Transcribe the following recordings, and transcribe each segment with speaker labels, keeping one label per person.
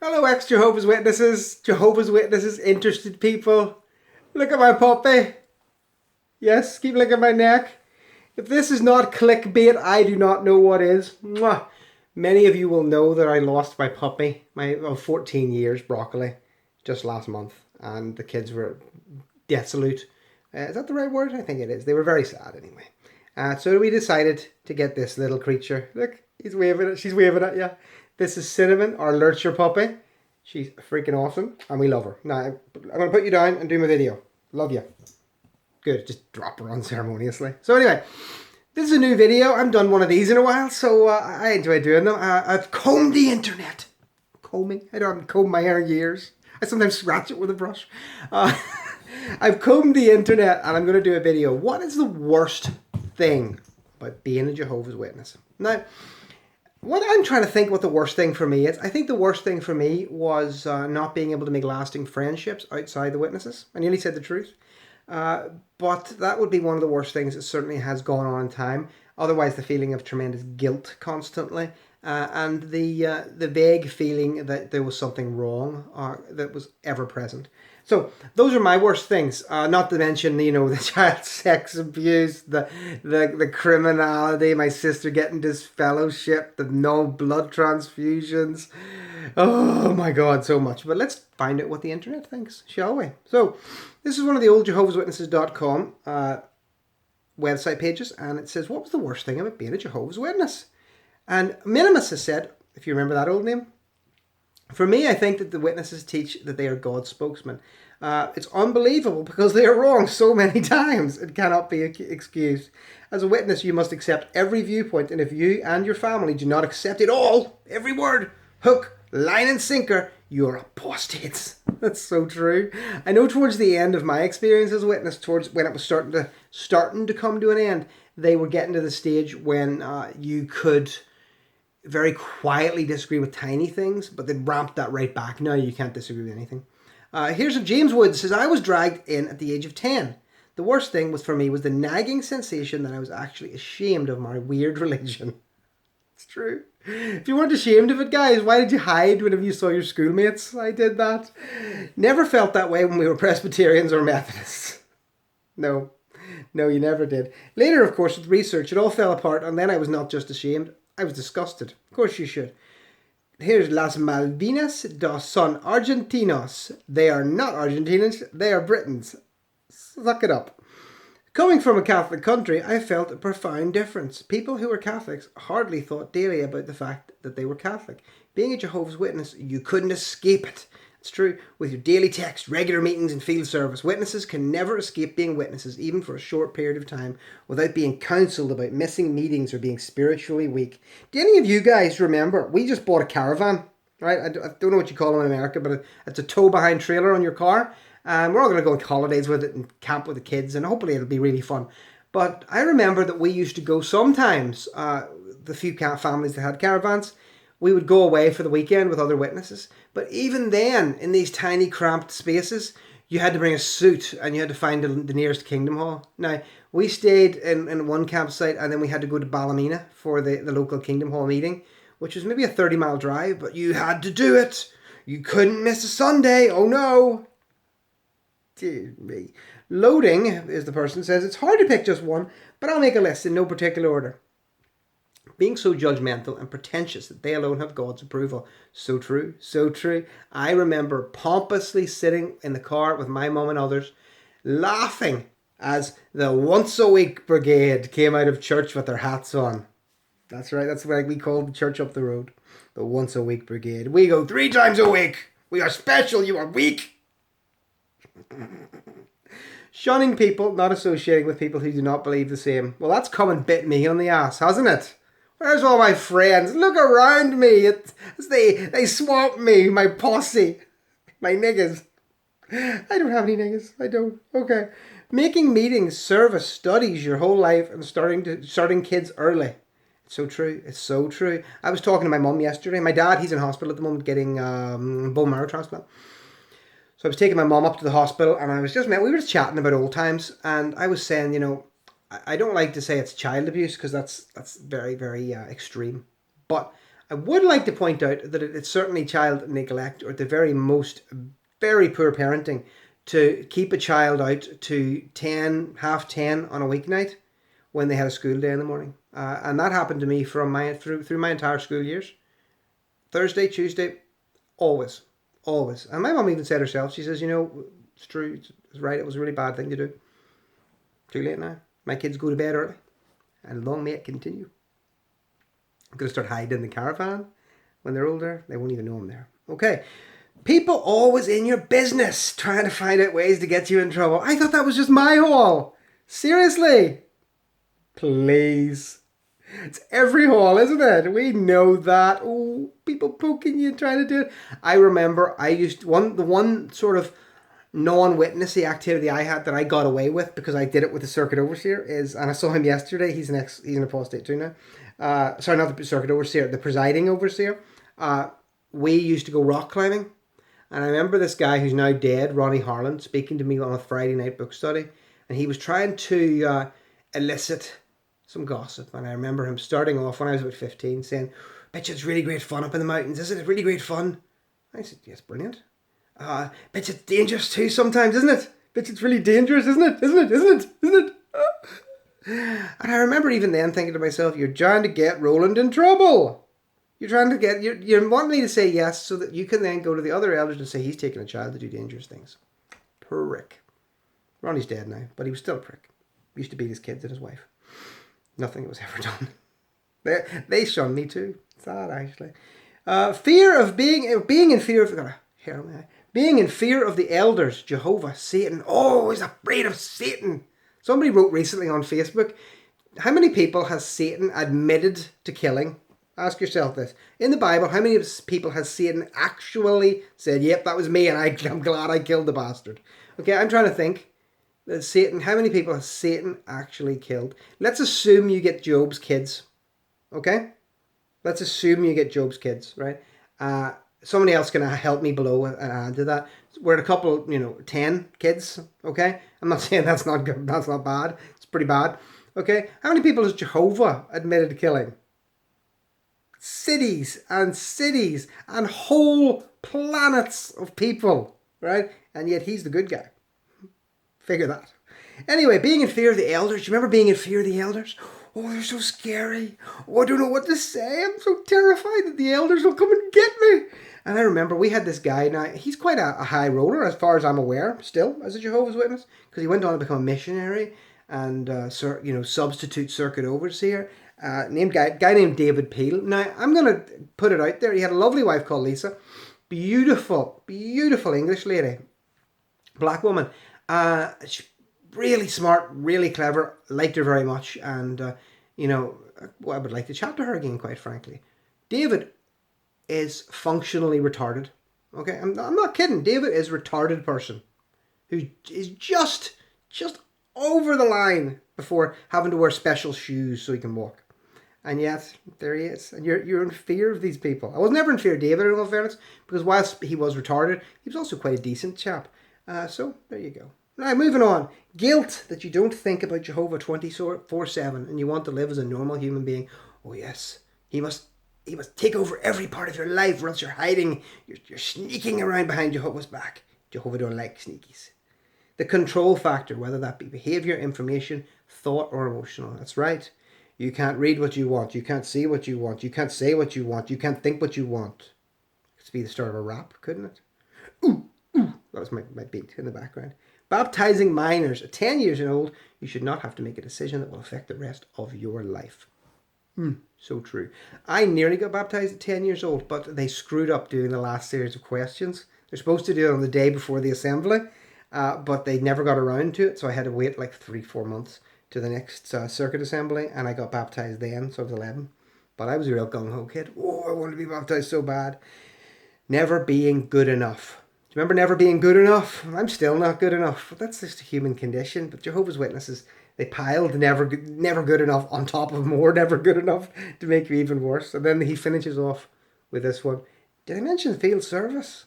Speaker 1: Hello, ex-Jehovah's Witnesses, Jehovah's Witnesses, interested people. Look at my puppy. Yes, keep looking at my neck. If this is not clickbait, I do not know what is. Mwah. Many of you will know that I lost my puppy, my 14 years, Broccoli, just last month. And the kids were desolate. Is that the right word? I think it is. They were very sad anyway. So we decided to get this little creature. Look, he's waving at. She's waving at you. This is Cinnamon, our lurcher puppy. She's freaking awesome, and we love her. Now, I'm going to put you down and do my video. Love you. Good, just drop her unceremoniously. So anyway, this is a new video. I haven't done one of these in a while, so I enjoy doing them. I've combed the internet. Combing? I don't comb my hair in years. I sometimes scratch it with a brush. I've combed the internet, and I'm going to do a video. What is the worst thing about being a Jehovah's Witness? Now, what I'm trying to think what the worst thing for me is, I think the worst thing for me was not being able to make lasting friendships outside the witnesses. I nearly said the truth. But that would be one of the worst things that certainly has gone on in time. Otherwise, the feeling of tremendous guilt constantly. And the vague feeling that there was something wrong that was ever present. So those are my worst things. Not to mention, the child sex abuse, the criminality, my sister getting disfellowshipped, the no blood transfusions. Oh my God, so much. But let's find out what the internet thinks, shall we? So this is one of the old Jehovah'sWitnesses.com website pages, and it says, what was the worst thing about being a Jehovah's Witness? And Minimus has said, if you remember that old name, for me, I think that the witnesses teach that they are God's spokesman. It's unbelievable because they are wrong so many times. It cannot be excused. As a witness, you must accept every viewpoint, and if you and your family do not accept it all, every word, hook, line and sinker, you're apostates. That's so true. I know towards the end of my experience as a witness, towards when it was starting to come to an end, they were getting to the stage when you could very quietly disagree with tiny things, but they ramped that right back. Now you can't disagree with anything. Here's a James Wood says, I was dragged in at the age of 10. The worst thing was for me was the nagging sensation that I was actually ashamed of my weird religion. It's true. If you weren't ashamed of it, guys, why did you hide whenever you saw your schoolmates? I did that. Never felt that way when we were Presbyterians or Methodists. No, you never did. Later, of course, with research, it all fell apart, and then I was not just ashamed, I was disgusted. Of course you should. Here's Las Malvinas son Argentinos. They are not Argentinians, they are Britons. Suck it up. Coming from a Catholic country, I felt a profound difference. People who were Catholics hardly thought daily about the fact that they were Catholic. Being a Jehovah's Witness, you couldn't escape it. It's true. With your daily text, regular meetings and field service, witnesses can never escape being witnesses, even for a short period of time, without being counselled about missing meetings or being spiritually weak. Do any of you guys remember, we just bought a caravan, right? I don't know what you call them in America, but it's a tow-behind trailer on your car. And we're all going to go on holidays with it and camp with the kids, and hopefully it'll be really fun. But I remember that we used to go sometimes, the few families that had caravans, we would go away for the weekend with other witnesses. But even then, in these tiny cramped spaces, you had to bring a suit and you had to find the nearest Kingdom Hall. Now, we stayed in one campsite and then we had to go to Ballymena for the local Kingdom Hall meeting, which was maybe a 30-mile drive, but you had to do it. You couldn't miss a Sunday. Oh no. Dear me. Loading, as the person says, it's hard to pick just one, but I'll make a list in no particular order. Being so judgmental and pretentious that they alone have God's approval. So true, so true. I remember pompously sitting in the car with my mum and others, laughing as the once-a-week brigade came out of church with their hats on. That's right, that's what we called the church up the road. The once-a-week brigade. We go 3 times a week. We are special, you are weak. Shunning people, not associating with people who do not believe the same. Well, that's come and bit me on the ass, hasn't it? Where's all my friends? Look around me. They swamp me, my posse, my niggas. I don't have any niggas. I don't. Okay. Making meetings, service, studies your whole life and starting kids early. It's so true. It's so true. I was talking to my mum yesterday. My dad, he's in hospital at the moment getting bone marrow transplant. So I was taking my mum up to the hospital and we were just chatting about old times, and I was saying, I don't like to say it's child abuse because that's very, very extreme. But I would like to point out that it's certainly child neglect, or at the very most, very poor parenting to keep a child out to 10, half 10 on a weeknight when they had a school day in the morning. And that happened to me through my entire school years. Thursday, Tuesday, always, always. And my mum even said herself, she says, it's true, it's right, it was a really bad thing to do. Too late now. My kids go to bed early, and long may it continue. I'm going to start hiding in the caravan when they're older. They won't even know I'm there. Okay. People always in your business trying to find out ways to get you in trouble. I thought that was just my hall. Seriously. Please. It's every hall, isn't it? We know that. Oh, people poking you, trying to do it. I remember the one sort of non-witnessy activity I had that I got away with because I did it with the circuit overseer and I saw him yesterday. He's an apostate too now. Sorry, not the circuit overseer, the presiding overseer. We used to go rock climbing, and I remember this guy who's now dead, Ronnie Harlan, speaking to me on a Friday night book study, and he was trying to elicit some gossip. And I remember him starting off when I was about 15 saying, "Bet you it's really great fun up in the mountains, isn't it? Really great fun." I said, "Yes, brilliant." Bet you it's dangerous too sometimes, isn't it? Bet you it's really dangerous, isn't it? Isn't it? And I remember even then thinking to myself, you're trying to get Roland in trouble. You're wanting me to say yes so that you can then go to the other elders and say he's taking a child to do dangerous things. Prick. Ronnie's dead now, but he was still a prick. He used to beat his kids and his wife. Nothing was ever done. They shunned me too. Sad, actually. Fear of being in fear of... Being in fear of the elders, Jehovah, Satan. Oh, he's afraid of Satan. Somebody wrote recently on Facebook, how many people has Satan admitted to killing? Ask yourself this. In the Bible, how many people has Satan actually said, yep, that was me and I'm glad I killed the bastard? Okay, I'm trying to think. How many people has Satan actually killed? Let's assume you get Job's kids. Okay? Let's assume you get Job's kids, right? Somebody else can help me below and add to that. We're at a couple, 10 kids, okay? I'm not saying that's not good, that's not bad. It's pretty bad, okay? How many people has Jehovah admitted to killing? Cities and whole planets of people, right? And yet he's the good guy. Figure that. Anyway, being in fear of the elders. Do you remember being in fear of the elders? Oh, they're so scary. Oh, I don't know what to say. I'm so terrified that the elders will come and get me. And I remember we had this guy. Now, he's quite a high roller as far as I'm aware, still, as a Jehovah's Witness, because he went on to become a missionary and, substitute circuit overseer. Guy named David Peel. Now, I'm going to put it out there. He had a lovely wife called Lisa. Beautiful, beautiful English lady. Black woman. Really smart, really clever. Liked her very much. And, I would like to chat to her again, quite frankly. David is functionally retarded. Okay, I'm not kidding. David is a retarded person who is just over the line before having to wear special shoes so he can walk. And yet, there he is. And you're in fear of these people. I was never in fear of David, in all fairness, because whilst he was retarded, he was also quite a decent chap. So, there you go. Now, moving on. Guilt that you don't think about Jehovah 24/7 and you want to live as a normal human being. Oh, yes. He must take over every part of your life, or else you're hiding. You're sneaking around behind Jehovah's back. Jehovah don't like sneakies. The control factor, whether that be behavior, information, thought, or emotional. That's right. You can't read what you want. You can't see what you want. You can't say what you want. You can't think what you want. It could be the start of a rap, couldn't it? Ooh, ooh. That was my beat in the background. Baptizing minors at 10 years and old, you should not have to make a decision that will affect the rest of your life. So true. I nearly got baptized at 10 years old, but they screwed up doing the last series of questions. They're supposed to do it on the day before the assembly, but they never got around to it, so I had to wait like 3-4 months to the next circuit assembly, and I got baptized then, so I was 11. But I was a real gung-ho kid. Oh, I wanted to be baptized so bad. Never being good enough. Do you remember never being good enough? I'm still not good enough. But that's just a human condition. But Jehovah's Witnesses, they piled never good enough on top of more never good enough to make you even worse. And then he finishes off with this one. Did I mention field service?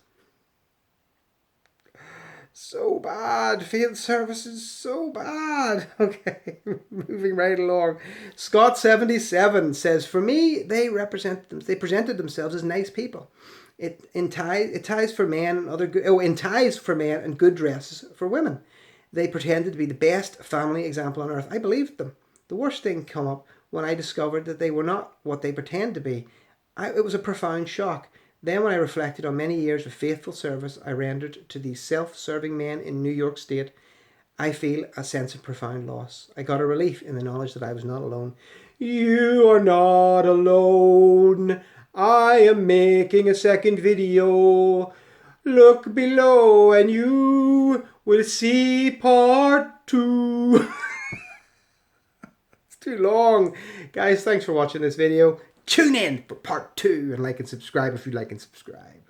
Speaker 1: So bad. Field service is so bad. Okay, moving right along. Scott77 says, for me, they presented themselves as nice people. It ties for men and other good, in ties for men and good dresses for women. They pretended to be the best family example on earth. I believed them. The worst thing came up when I discovered that they were not what they pretend to be. It was a profound shock. Then, when I reflected on many years of faithful service I rendered to these self-serving men in New York State, I feel a sense of profound loss. I got a relief in the knowledge that I was not alone. You are not alone. I am making a second video. Look below and you will see part 2. It's too long. Guys, thanks for watching this video. Tune in for part 2 and like and subscribe if you like and subscribe.